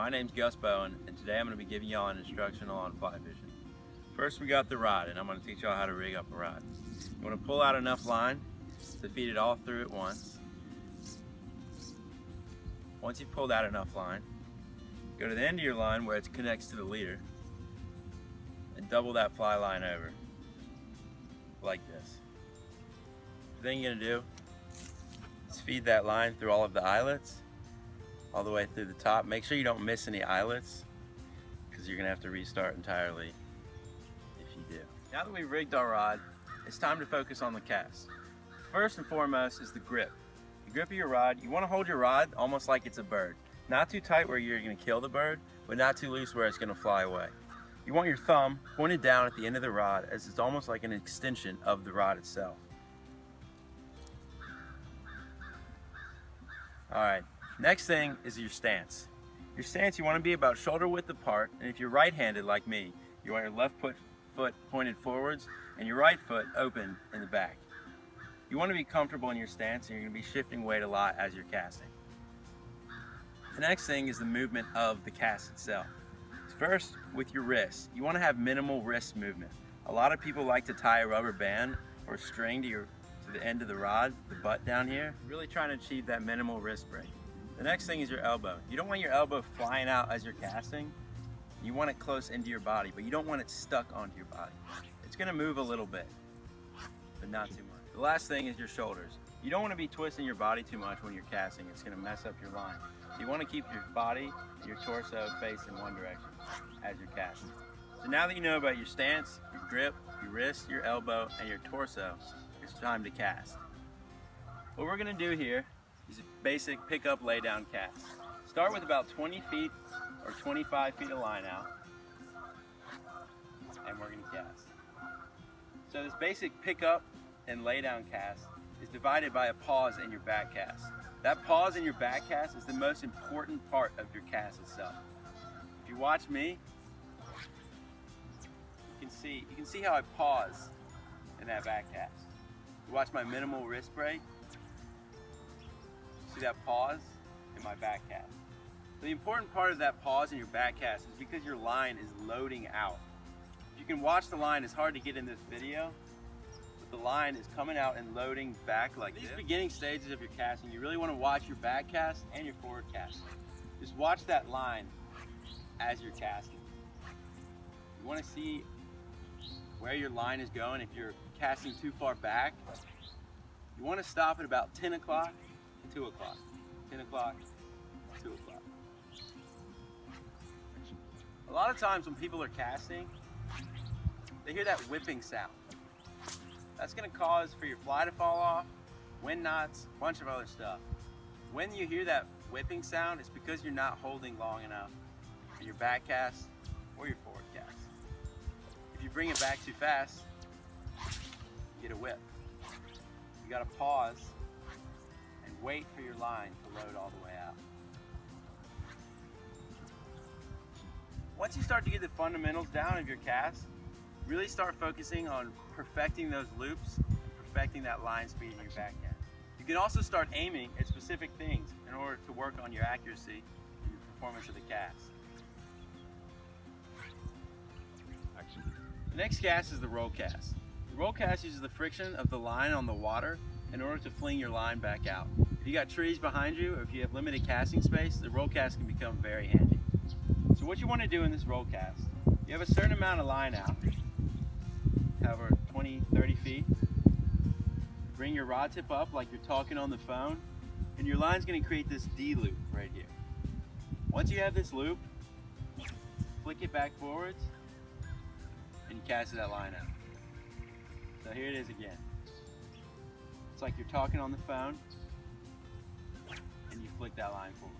My name's Gus Bowen, and today I'm going to be giving y'all an instructional on fly fishing. First we got the rod, and I'm going to teach y'all how to rig up a rod. You want to pull out enough line to feed it all through at once. Once you've pulled out enough line, go to the end of your line where it connects to the leader and double that fly line over, like this. The thing you're going to do is feed that line through all of the eyelets, all the way through the top. Make sure you don't miss any eyelets, because you're going to have to restart entirely if you do. Now that we've rigged our rod, it's time to focus on the cast. First and foremost is the grip. The grip of your rod, you want to hold your rod almost like it's a bird. Not too tight where you're going to kill the bird, but not too loose where it's going to fly away. You want your thumb pointed down at the end of the rod, as it's almost like an extension of the rod itself. Alright, next thing is your stance. Your stance, you want to be about shoulder width apart, and if you're right-handed like me, you want your left foot pointed forwards and your right foot open in the back. You want to be comfortable in your stance, and you're going to be shifting weight a lot as you're casting. The next thing is the movement of the cast itself. First, with your wrists, you want to have minimal wrist movement. A lot of people like to tie a rubber band or string to the end of the rod, the butt down here, really trying to achieve that minimal wrist break. The next thing is your elbow. You don't want your elbow flying out as you're casting. You want it close into your body, but you don't want it stuck onto your body. It's going to move a little bit, but not too much. The last thing is your shoulders. You don't want to be twisting your body too much when you're casting. It's going to mess up your line. You want to keep your body, your torso facing one direction as you're casting. So now that you know about your stance, your grip, your wrist, your elbow, and your torso, it's time to cast. What we're going to do here is a basic pick-up, lay-down cast. Start with about 20 feet or 25 feet of line out, and we're going to cast. So this basic pick-up and lay-down cast is divided by a pause in your back cast. That pause in your back cast is the most important part of your cast itself. If you watch me, you can see how I pause in that back cast. You watch my minimal wrist break. See that pause in my back cast. The important part of that pause in your back cast is because your line is loading out. If you can watch the line, it's hard to get in this video, but the line is coming out and loading back like this. These beginning stages of your casting, you really want to watch your back cast and your forward cast. Just watch that line as you're casting. You want to see where your line is going. If you're casting too far back, you want to stop at about 10 o'clock, 2 o'clock, 10 o'clock, 2 o'clock. A lot of times when people are casting, they hear that whipping sound. That's going to cause for your fly to fall off, wind knots, a bunch of other stuff. When you hear that whipping sound, it's because you're not holding long enough for your back cast or your forward cast. If you bring it back too fast, you get a whip. You got to pause and wait for your line to load all the way out. Once you start to get the fundamentals down of your cast, really start focusing on perfecting those loops and perfecting that line speed in your back cast. You can also start aiming at specific things in order to work on your accuracy and your performance of the cast. The next cast is the roll cast. The roll cast uses the friction of the line on the water in order to fling your line back out. If you got trees behind you, or if you have limited casting space, the roll cast can become very handy. So what you want to do in this roll cast, you have a certain amount of line out, however 20, 30 feet. Bring your rod tip up like you're talking on the phone, and your line's going to create this D loop right here. Once you have this loop, flick it back forwards, and you cast that line out. So here it is again. It's like you're talking on the phone, and you flick that line forward.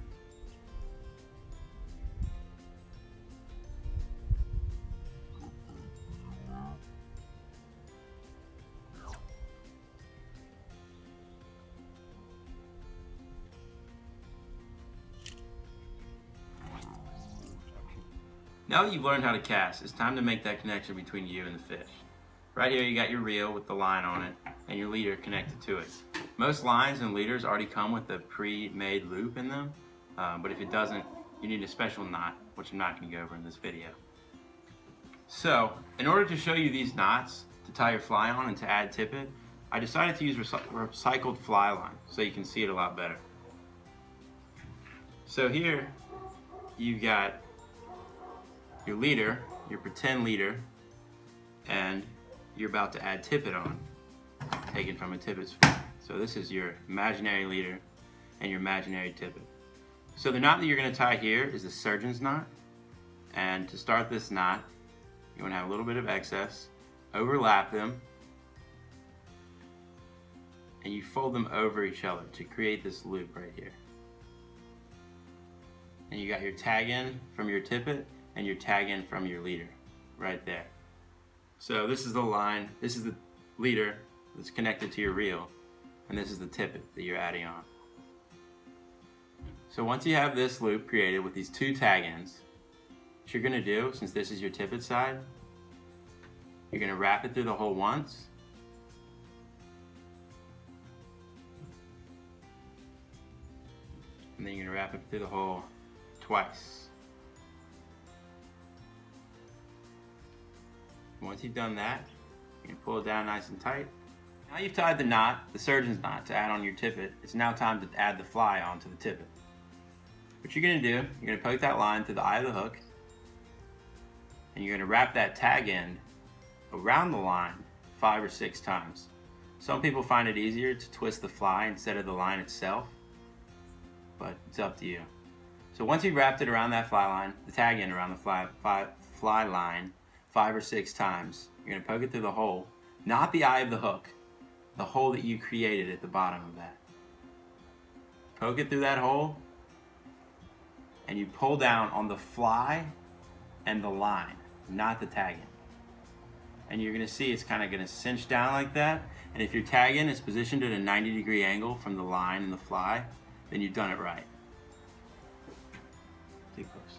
Now that you've learned how to cast, it's time to make that connection between you and the fish. Right here you got your reel with the line on it and your leader connected to it. Most lines and leaders already come with a pre-made loop in them, but if it doesn't, you need a special knot, which I'm not going to go over in this video. So, in order to show you these knots to tie your fly on and to add tippet, I decided to use recycled fly line so you can see it a lot better. So here, you've got your leader, your pretend leader, and you're about to add tippet on, taken from a tippet spool. So this is your imaginary leader and your imaginary tippet. So the knot that you're going to tie here is the surgeon's knot, and to start this knot, you want to have a little bit of excess, overlap them, and you fold them over each other to create this loop right here. And you got your tag in from your tippet and your tag in from your leader right there. So this is the line, this is the leader that's connected to your reel, and this is the tippet that you're adding on. So once you have this loop created with these two tag ins, what you're gonna do, since this is your tippet side, you're gonna wrap it through the hole once, and then you're gonna wrap it through the hole twice. Once you've done that, you can pull it down nice and tight. Now you've tied the knot, the surgeon's knot, to add on your tippet. It's now time to add the fly onto the tippet. What you're gonna do, you're gonna poke that line through the eye of the hook, and you're gonna wrap that tag end around the line 5 or 6 times. Some people find it easier to twist the fly instead of the line itself, but it's up to you. So once you've wrapped it around that fly line, the tag end around the fly line 5 or 6 times, you're gonna poke it through the hole, not the eye of the hook, the hole that you created at the bottom of that. Poke it through that hole, and you pull down on the fly and the line, not the tag end. And you're gonna see it's kind of gonna cinch down like that, and if your tag end is positioned at a 90-degree angle from the line and the fly, then you've done it right. Too close.